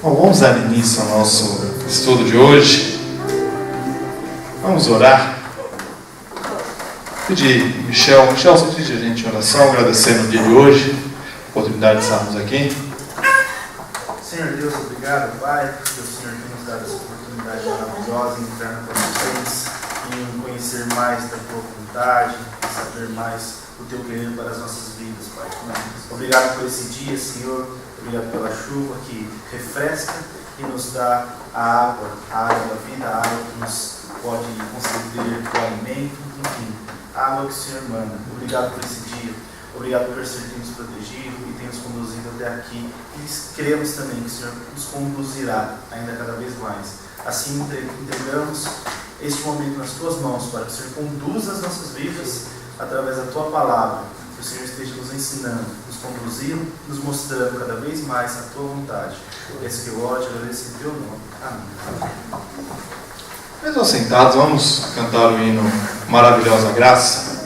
Bom, vamos dar início ao nosso estudo de hoje. Vamos orar. Pedir, Michel, você dirige a gente em oração, agradecendo o dia de hoje, a oportunidade de estarmos aqui. Senhor Deus, obrigado, Pai, porque o Senhor tem nos dado essa oportunidade maravilhosa em entrar na tua presença, em conhecer mais da tua vontade, em saber mais o teu querer para as nossas vidas, Pai. Obrigado por esse dia, Senhor. Obrigado pela chuva que refresca e nos dá a água da vida, a água que nos pode conceder o alimento, enfim, a água que o Senhor manda. Obrigado por esse dia, obrigado por ser nos protegido e ter nos conduzido até aqui. E cremos também que o Senhor nos conduzirá ainda cada vez mais. Assim entregamos este momento nas tuas mãos, para que o Senhor conduza as nossas vidas através da tua palavra. Que o Senhor esteja nos ensinando, nos conduzindo, nos mostrando cada vez mais a tua vontade. Esse que eu oro, te agradeço em teu nome. Amém. Mesmo sentados, vamos cantar o hino Maravilhosa Graça.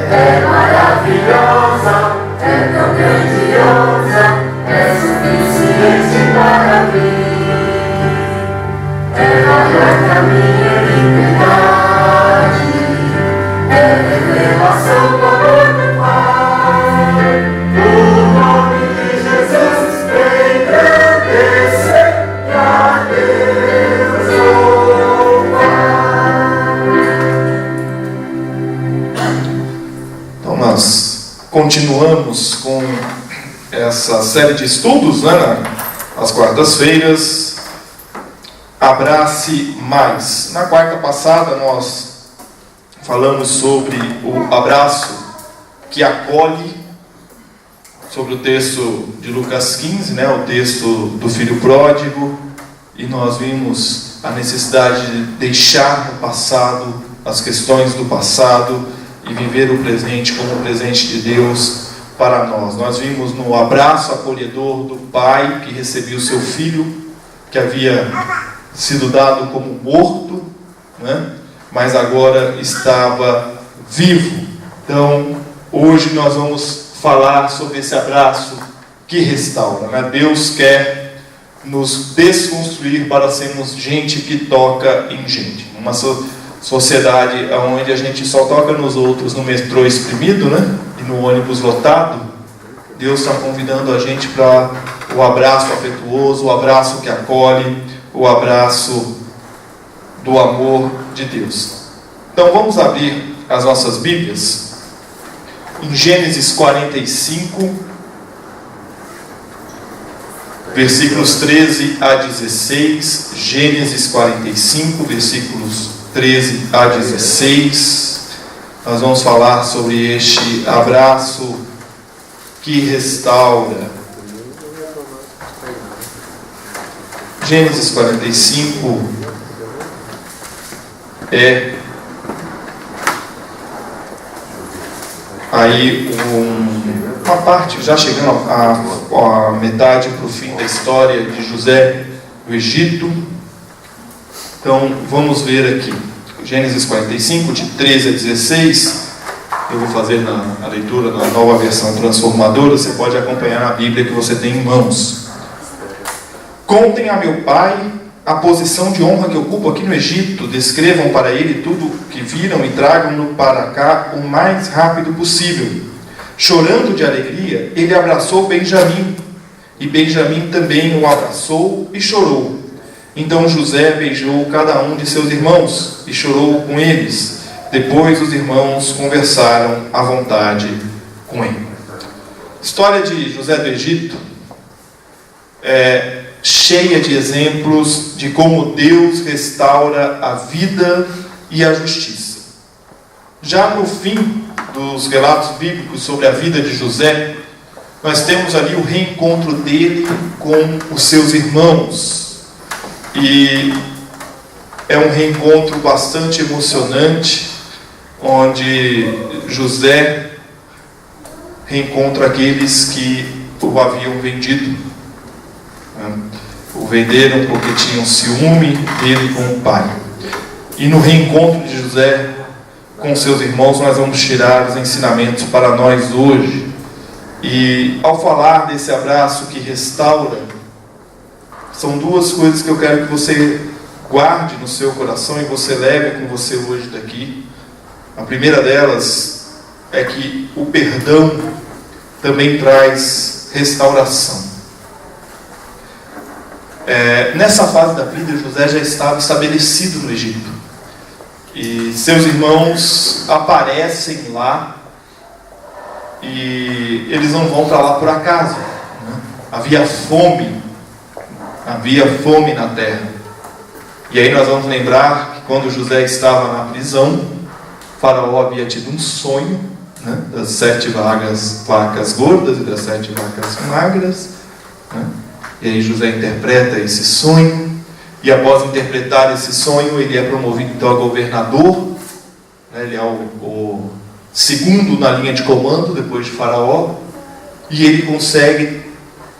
É maravilhoso. continuamos com essa série de estudos, né, nas quartas-feiras. Abrace mais. Na quarta passada nós falamos sobre o abraço que acolhe, sobre o texto de Lucas 15, né, o texto do filho pródigo, e nós vimos a necessidade de deixar no passado as questões do passado e viver o presente como o presente de Deus para nós. Nós vimos no abraço acolhedor do pai que recebia o seu filho, que havia sido dado como morto, né? Mas agora estava vivo. Então, hoje nós vamos falar sobre esse abraço que restaura, né? Deus quer nos desconstruir para sermos gente que toca em gente. Uma sociedade onde a gente só toca nos outros no metrô espremido, né? E no ônibus lotado, Deus está convidando a gente para o abraço afetuoso, o abraço que acolhe, o abraço do amor de Deus. Então vamos abrir as nossas Bíblias em Gênesis 45, versículos 13 a 16. Gênesis 45, versículos 13 a 16. Nós vamos falar sobre este abraço que restaura. Gênesis 45 é aí uma parte, já chegando a metade para o fim da história de José no Egito. Então vamos ver aqui Gênesis 45, de 13 a 16. Eu vou fazer a leitura na nova versão transformadora. Você pode acompanhar na Bíblia que você tem em mãos. Contem a meu pai a posição de honra que ocupo aqui no Egito. Descrevam para ele tudo o que viram e tragam-no para cá o mais rápido possível. Chorando de alegria, ele abraçou Benjamim, e Benjamim também o abraçou e chorou. Então José beijou cada um de seus irmãos e chorou com eles. Depois os irmãos conversaram à vontade com ele. História de José do Egito é cheia de exemplos de como Deus restaura a vida e a justiça. Já no fim dos relatos bíblicos sobre a vida de José, nós temos ali o reencontro dele com os seus irmãos. E é um reencontro bastante emocionante, onde José reencontra aqueles que o haviam vendido. O venderam porque tinham ciúme dele com o pai. E no reencontro de José com seus irmãos, nós vamos tirar os ensinamentos para nós hoje. E ao falar desse abraço que restaura, são duas coisas que eu quero que você guarde no seu coração e você leve com você hoje daqui. A primeira delas é que o perdão também traz restauração. Nessa fase da vida, José já estava estabelecido no Egito. E seus irmãos aparecem lá e eles não vão para lá por acaso, né? Havia fome na terra. E aí nós vamos lembrar que quando José estava na prisão, Faraó havia tido um sonho, né, das 7 vacas gordas e das 7 vacas magras, né? E aí José interpreta esse sonho, e após interpretar esse sonho, ele é promovido então a governador, né? Ele é o segundo na linha de comando depois de Faraó, e ele consegue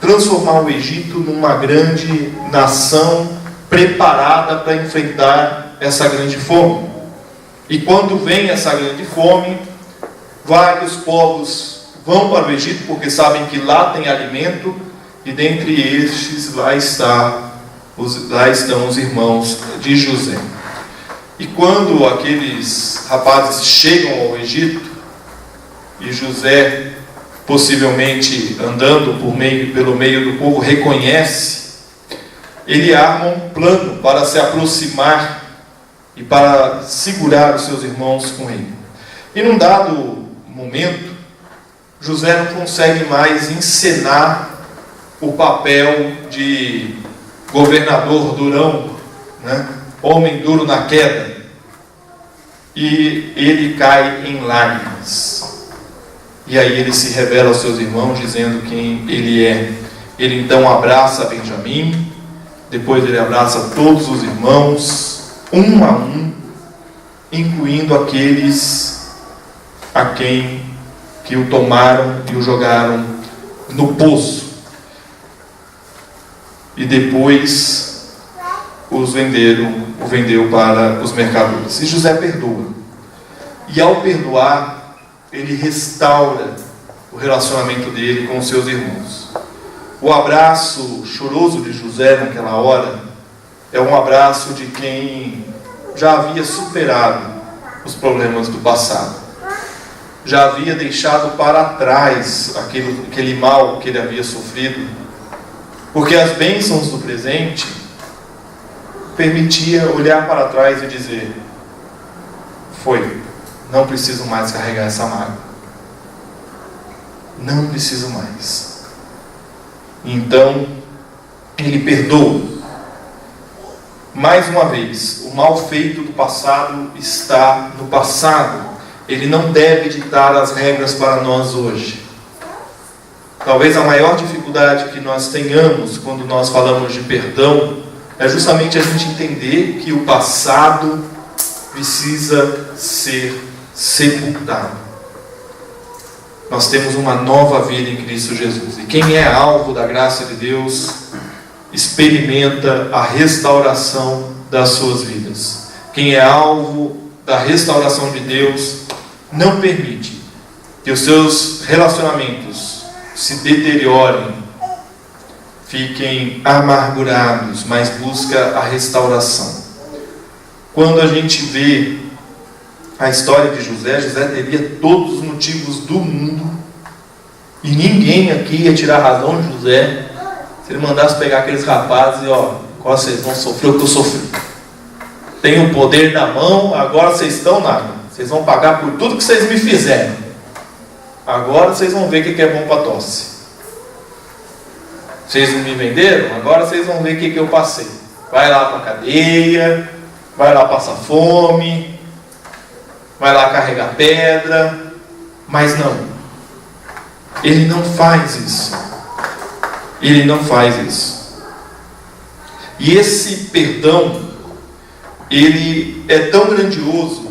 transformar o Egito numa grande nação preparada para enfrentar essa grande fome. E quando vem essa grande fome, vários povos vão para o Egito porque sabem que lá tem alimento, e dentre estes lá estão os irmãos de José. E quando aqueles rapazes chegam ao Egito, e José, possivelmente andando pelo meio do povo, reconhece, ele arma um plano para se aproximar e para segurar os seus irmãos com ele. E num dado momento, José não consegue mais encenar o papel de governador durão, né? Homem duro na queda, e ele cai em lágrimas. E aí ele se revela aos seus irmãos dizendo quem ele é. Ele então abraça Benjamim, depois ele abraça todos os irmãos, um a um, incluindo aqueles a quem que o tomaram e o jogaram no poço. E depois o vendeu para os mercadores. E José perdoa. E ao perdoar, ele restaura o relacionamento dele com os seus irmãos. O abraço choroso de José naquela hora é um abraço de quem já havia superado os problemas do passado. Já havia deixado para trás aquele mal que ele havia sofrido. Porque as bênçãos do presente permitia olhar para trás e dizer: foi, não preciso mais carregar essa mágoa. Não preciso mais. Então, ele perdoa. Mais uma vez, o mal feito do passado está no passado. Ele não deve ditar as regras para nós hoje. Talvez a maior dificuldade que nós tenhamos quando nós falamos de perdão é justamente a gente entender que o passado precisa ser sepultado. Nós temos uma nova vida em Cristo Jesus. E quem é alvo da graça de Deus experimenta a restauração das suas vidas. Quem é alvo da restauração de Deus não permite que os seus relacionamentos se deteriorem, fiquem amargurados, mas busca a restauração. Quando a gente vê a história de José, José teria todos os motivos do mundo, e ninguém aqui ia tirar a razão de José se ele mandasse pegar aqueles rapazes e agora vocês vão sofrer o que eu sofri. Tenho o poder na mão, agora vocês estão nada. Vocês vão pagar por tudo que vocês me fizeram. Agora vocês vão ver o que é bom para tosse. Vocês não me venderam? Agora vocês vão ver o que eu passei. Vai lá para a cadeia, vai lá passar fome, vai lá carregar pedra. Mas não. Ele não faz isso. Ele não faz isso. E esse perdão, ele é tão grandioso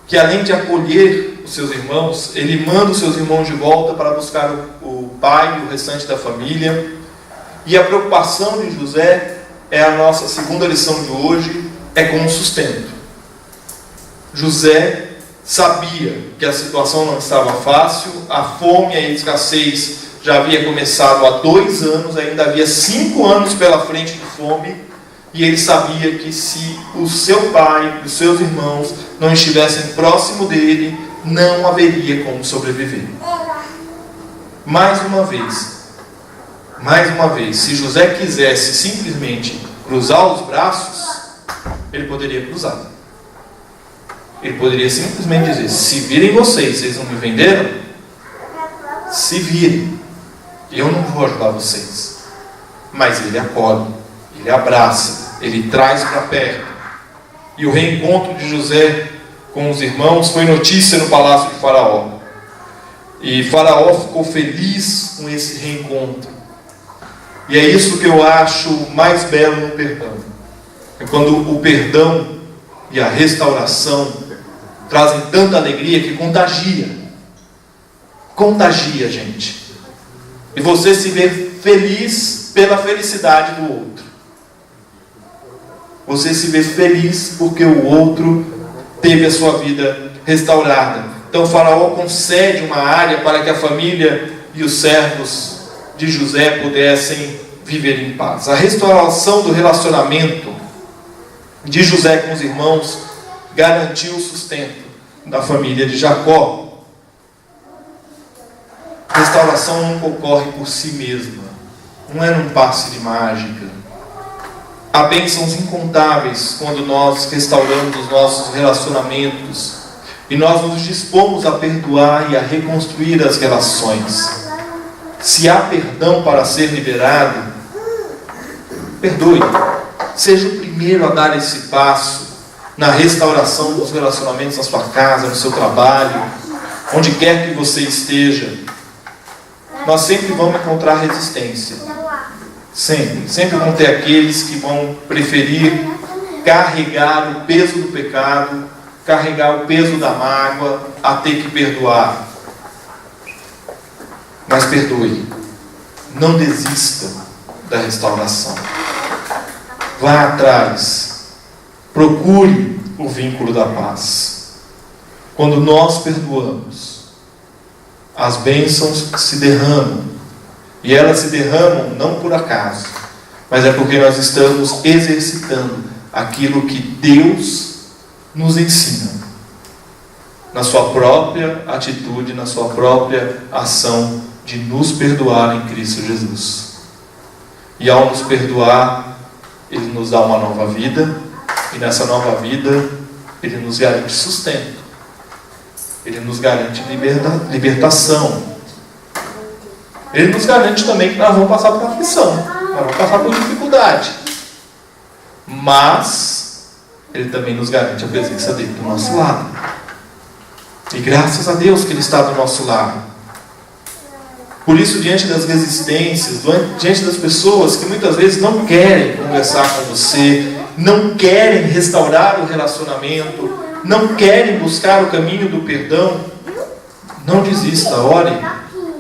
que, além de acolher os seus irmãos, ele manda os seus irmãos de volta para buscar o pai e o restante da família. E a preocupação de José, é a nossa segunda lição de hoje, é com o sustento. José sabia que a situação não estava fácil, a fome e a escassez já havia começado há 2 anos, ainda havia 5 anos pela frente de fome, e ele sabia que se o seu pai e os seus irmãos não estivessem próximo dele, não haveria como sobreviver. Mais uma vez, se José quisesse simplesmente cruzar os braços, ele poderia cruzar. Ele poderia simplesmente dizer: se virem vocês não me venderam? Se virem, eu não vou ajudar vocês. Mas ele acolhe, ele abraça, ele traz para perto. E o reencontro de José com os irmãos foi notícia no palácio de Faraó. E Faraó ficou feliz com esse reencontro. E é isso que eu acho mais belo no perdão. É quando o perdão e a restauração trazem tanta alegria que contagia. Contagia, gente. E você se vê feliz pela felicidade do outro. Você se vê feliz porque o outro teve a sua vida restaurada. Então Faraó concede uma área para que a família e os servos de José pudessem viver em paz. A restauração do relacionamento de José com os irmãos garantiu o sustento da família de Jacó. A restauração nunca ocorre por si mesma, não é num passe de mágica. Há bênçãos incontáveis quando nós restauramos os nossos relacionamentos E nós nos dispomos a perdoar e a reconstruir as relações. Se há perdão para ser liberado, perdoe. Seja o primeiro a dar esse passo na restauração dos relacionamentos na sua casa, no seu trabalho, onde quer que você esteja. Nós sempre vamos encontrar resistência. Sempre vão ter aqueles que vão preferir carregar o peso do pecado, carregar o peso da mágoa, a ter que perdoar. Mas perdoe. Não desista da restauração. Vá atrás. Procure o vínculo da paz. Quando nós perdoamos, as bênçãos se derramam. E elas se derramam não por acaso, mas é porque nós estamos exercitando aquilo que Deus nos ensina, na sua própria atitude, na sua própria ação de nos perdoar em Cristo Jesus. E ao nos perdoar, Ele nos dá uma nova vida, e nessa nova vida, Ele nos garante sustento, Ele nos garante libertação. Ele nos garante também que nós vamos passar por aflição, nós vamos passar por dificuldade. Mas Ele também nos garante a presença dEle do nosso lado. E graças a Deus que Ele está do nosso lado. Por isso, diante das resistências, diante das pessoas que muitas vezes não querem conversar com você, não querem restaurar o relacionamento, não querem buscar o caminho do perdão, não desista, ore.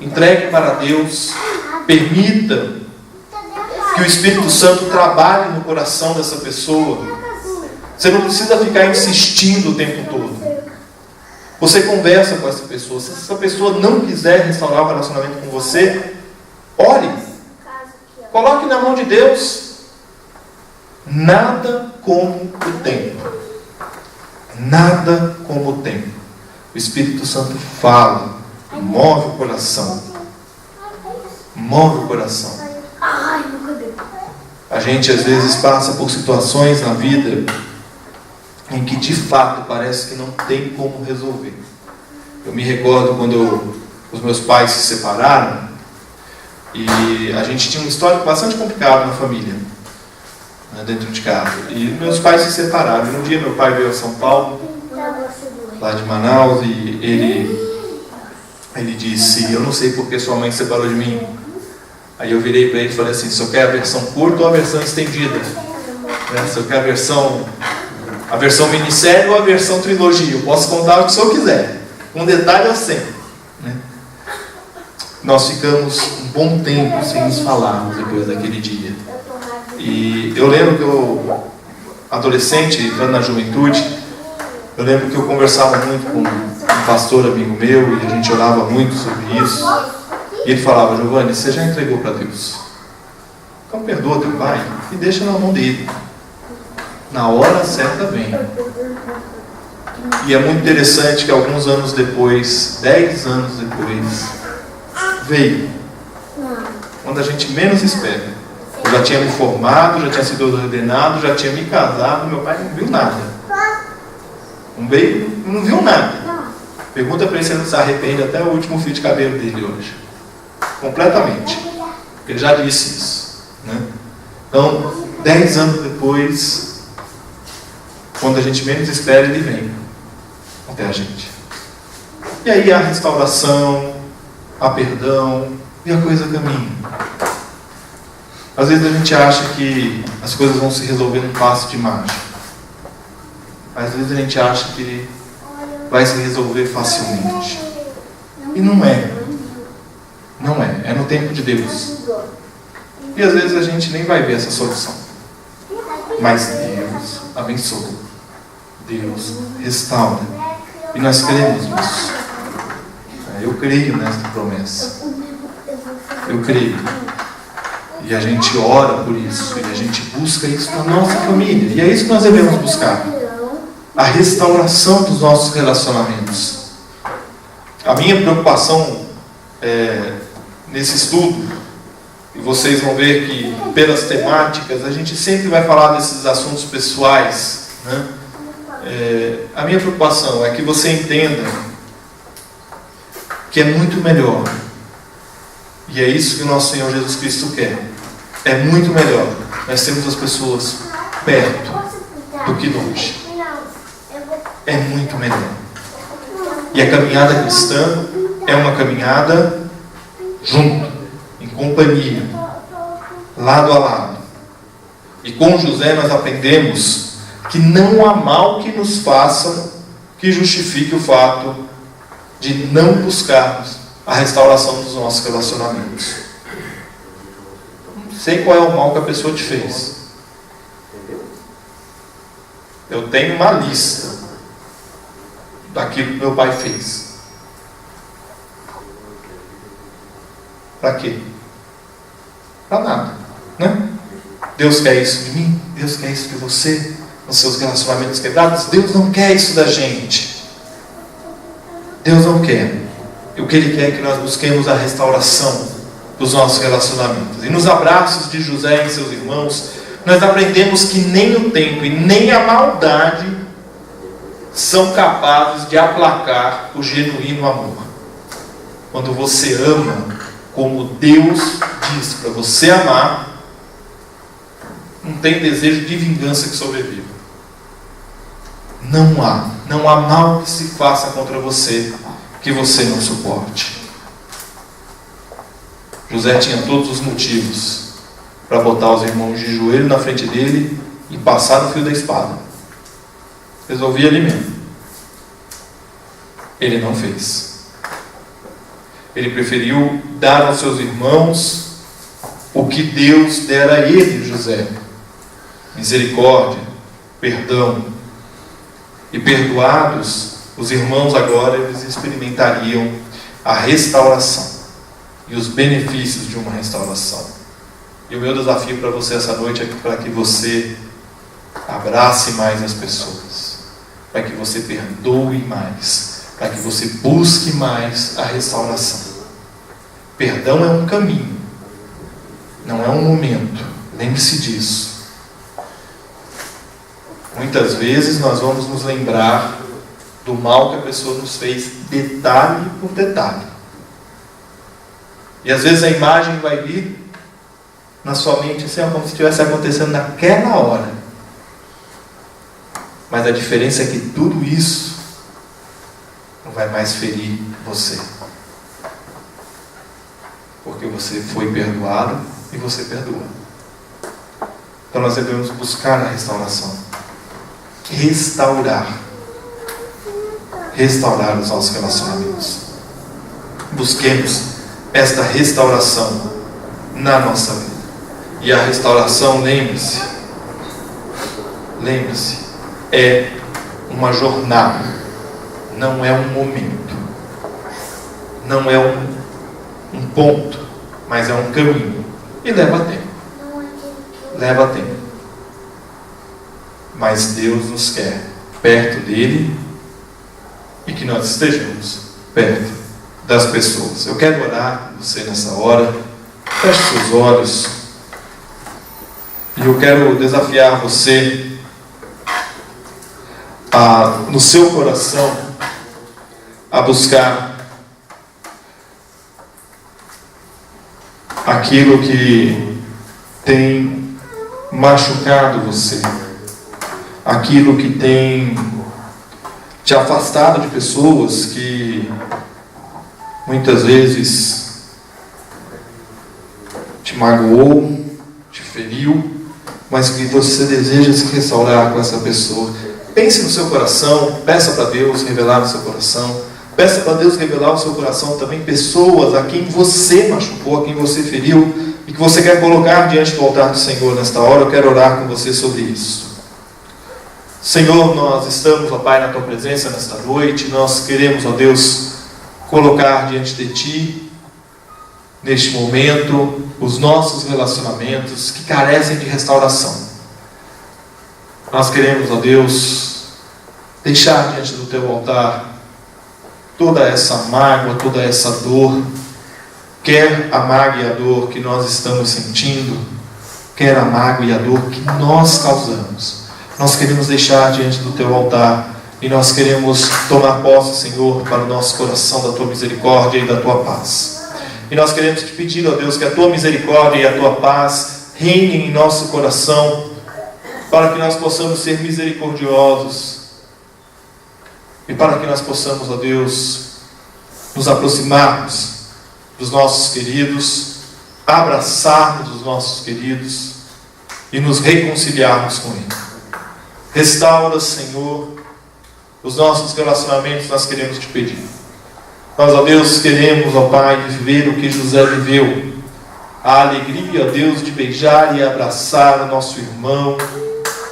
Entregue para Deus, permita que o Espírito Santo trabalhe no coração dessa pessoa. Você não precisa ficar insistindo o tempo todo. Você conversa com essa pessoa. Se essa pessoa não quiser restaurar o relacionamento com você, ore. Coloque na mão de Deus. Nada como o tempo. Nada como o tempo. O Espírito Santo fala. Move o coração. Move o coração. A gente às vezes passa por situações na vida em que de fato parece que não tem como resolver. Eu me recordo quando os meus pais se separaram e a gente tinha uma história bastante complicada na família, né, dentro de casa. E meus pais se separaram. E um dia meu pai veio a São Paulo, lá de Manaus, e ele disse: eu não sei porque sua mãe se separou de mim. Aí eu virei para ele e falei assim: se eu quero a versão curta ou a versão estendida, né? Se eu quero a versão minissérie ou a versão trilogia, eu posso contar o que o senhor quiser, um detalhe ou sem, né? Nós ficamos um bom tempo sem nos falarmos depois daquele dia. E eu lembro que eu, adolescente, entrando na juventude, eu lembro que eu conversava muito com um pastor amigo meu, e a gente orava muito sobre isso, e ele falava: Giovanni, você já entregou para Deus? Então perdoa teu pai e deixa na mão dele, na hora certa vem. E é muito interessante que alguns anos depois, 10 anos depois, veio, quando a gente menos espera. Eu já tinha me formado, já tinha sido ordenado, já tinha me casado, meu pai não viu nada, não viu nada. Pergunta para ele se ele não se arrepende até o último fio de cabelo dele hoje. Completamente. Ele já disse isso, né? Então, 10 anos depois, quando a gente menos espera, ele vem até a gente. E aí a restauração, a perdão, e a coisa caminha. Às vezes a gente acha que as coisas vão se resolver num passo de mágica. Às vezes a gente acha que vai se resolver facilmente. E não é. Não é. É no tempo de Deus. E às vezes a gente nem vai ver essa solução. Mas Deus abençoa. Deus restaura. E nós cremos nisso. Eu creio nessa promessa. Eu creio. E a gente ora por isso. E a gente busca isso na nossa família. E é isso que nós devemos buscar. A restauração dos nossos relacionamentos. A minha preocupação nesse estudo, e vocês vão ver que pelas temáticas a gente sempre vai falar desses assuntos pessoais, né? A minha preocupação é que você entenda que é muito melhor, e é isso que o nosso Senhor Jesus Cristo quer, é muito melhor nós temos as pessoas perto do que longe. É muito melhor. E a caminhada cristã é uma caminhada junto, em companhia, lado a lado. E com José nós aprendemos que não há mal que nos faça que justifique o fato de não buscarmos a restauração dos nossos relacionamentos. Não sei qual é o mal que a pessoa te fez. Eu tenho uma lista daquilo que meu pai fez. Para quê? Para nada, né? Deus quer isso de mim? Deus quer isso de você? Nos seus relacionamentos quebrados? Deus não quer isso da gente. Deus não quer. E o que Ele quer é que nós busquemos a restauração dos nossos relacionamentos. E nos abraços de José e seus irmãos, nós aprendemos que nem o tempo e nem a maldade são capazes de aplacar o genuíno amor. Quando você ama como Deus diz para você amar, não tem desejo de vingança que sobreviva. Não há mal que se faça contra você que você não suporte. José tinha todos os motivos para botar os irmãos de joelho na frente dele e passar no fio da espada. Resolvia ali mesmo. Ele não fez. Ele preferiu dar aos seus irmãos o que Deus dera a ele, José: misericórdia, perdão. E perdoados, os irmãos agora eles experimentariam a restauração e os benefícios de uma restauração. E o meu desafio para você essa noite é para que você abrace mais as pessoas, para que você perdoe mais, para que você busque mais a restauração. Perdão é um caminho, não é um momento. Lembre-se disso. Muitas vezes nós vamos nos lembrar do mal que a pessoa nos fez, detalhe por detalhe. E às vezes a imagem vai vir na sua mente assim, como se estivesse acontecendo naquela hora. Mas a diferença é que tudo isso não vai mais ferir você. Porque você foi perdoado e você perdoa. Então nós devemos buscar a restauração. Restaurar os nossos relacionamentos. Busquemos esta restauração na nossa vida. E a restauração, lembre-se, é uma jornada, não é um momento, não é um ponto, mas é um caminho. E leva tempo. Mas Deus nos quer perto dele e que nós estejamos perto das pessoas. Eu quero orar com você nessa hora. Feche seus olhos. E eu quero desafiar você no seu coração a buscar aquilo que tem machucado você, aquilo que tem te afastado de pessoas que muitas vezes te magoou, te feriu, mas que você deseja se restaurar com essa pessoa. Pense no seu coração, peça para Deus revelar no seu coração, peça para Deus revelar no seu coração também pessoas a quem você machucou, a quem você feriu e que você quer colocar diante do altar do Senhor nesta hora. Eu quero orar com você sobre isso. Senhor, nós estamos, ó Pai, na Tua presença nesta noite. Nós queremos, ó Deus, colocar diante de Ti, neste momento, os nossos relacionamentos que carecem de restauração. Nós queremos, ó Deus, deixar diante do Teu altar toda essa mágoa, toda essa dor, quer a mágoa e a dor que nós estamos sentindo, quer a mágoa e a dor que nós causamos. nós queremos deixar diante do Teu altar. E nós queremos tomar posse, Senhor, para o nosso coração da Tua misericórdia e da Tua paz. E nós queremos te pedir, ó Deus, que a Tua misericórdia e a Tua paz reinem em nosso coração, para que nós possamos ser misericordiosos. E para que nós possamos, ó Deus, nos aproximarmos dos nossos queridos, abraçarmos os nossos queridos e nos reconciliarmos com Ele. Restaura, Senhor, os nossos relacionamentos. Nós queremos te pedir. Nós, ó Deus, queremos, ó Pai, viver o que José viveu. A alegria, ó Deus, de beijar e abraçar o nosso irmão,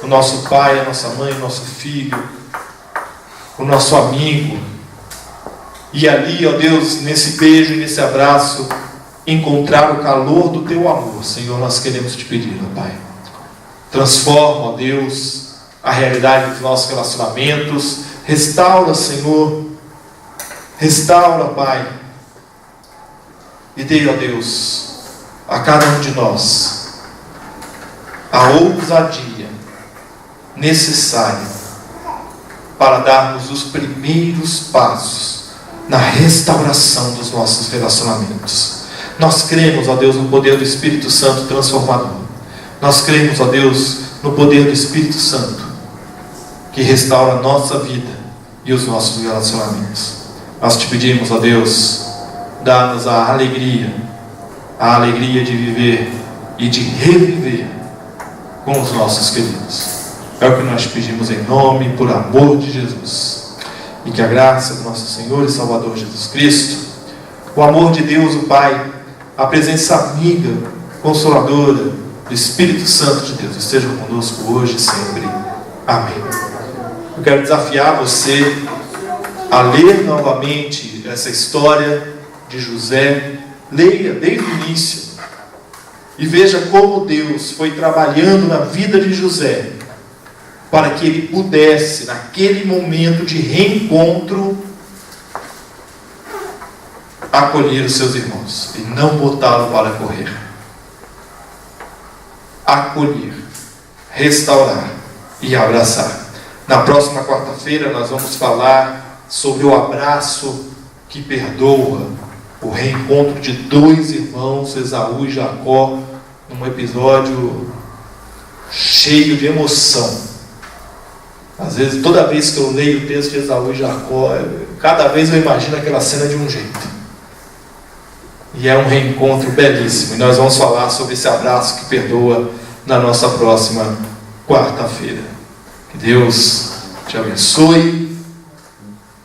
o nosso pai, a nossa mãe, o nosso filho, o nosso amigo. E ali, ó Deus, nesse beijo e nesse abraço, encontrar o calor do Teu amor. Senhor, nós queremos te pedir, ó Pai. Transforma, ó Deus, a realidade dos nossos relacionamentos. Restaura, Senhor. Restaura, Pai. E dê, ó Deus, a cada um de nós a ousadia necessária para darmos os primeiros passos na restauração dos nossos relacionamentos. Nós cremos, ó Deus, no poder do Espírito Santo transformador. Nós cremos, ó Deus, no poder do Espírito Santo que restaura a nossa vida e os nossos relacionamentos. Nós te pedimos, ó Deus, dá-nos a alegria de viver e de reviver com os nossos queridos. É o que nós te pedimos em nome e por amor de Jesus. E que a graça do nosso Senhor e Salvador Jesus Cristo, o amor de Deus, o Pai, a presença amiga, consoladora do Espírito Santo de Deus esteja conosco hoje e sempre. Amém. Eu quero desafiar você a ler novamente essa história de José. Leia desde o início e veja como Deus foi trabalhando na vida de José para que ele pudesse, naquele momento de reencontro, acolher os seus irmãos e não botá-lo para correr. Acolher, restaurar e abraçar. Na próxima quarta-feira nós vamos falar sobre o abraço que perdoa, o reencontro de dois irmãos, Esaú e Jacó, num episódio cheio de emoção. Às vezes, toda vez que eu leio o texto de Esaú e Jacó, cada vez eu imagino aquela cena de um jeito. E é um reencontro belíssimo. E nós vamos falar sobre esse abraço que perdoa na nossa próxima quarta-feira. Que Deus te abençoe.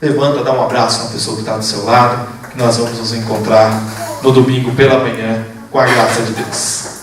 Levanta, dá um abraço na pessoa que está do seu lado. Que nós vamos nos encontrar no domingo pela manhã, com a graça de Deus.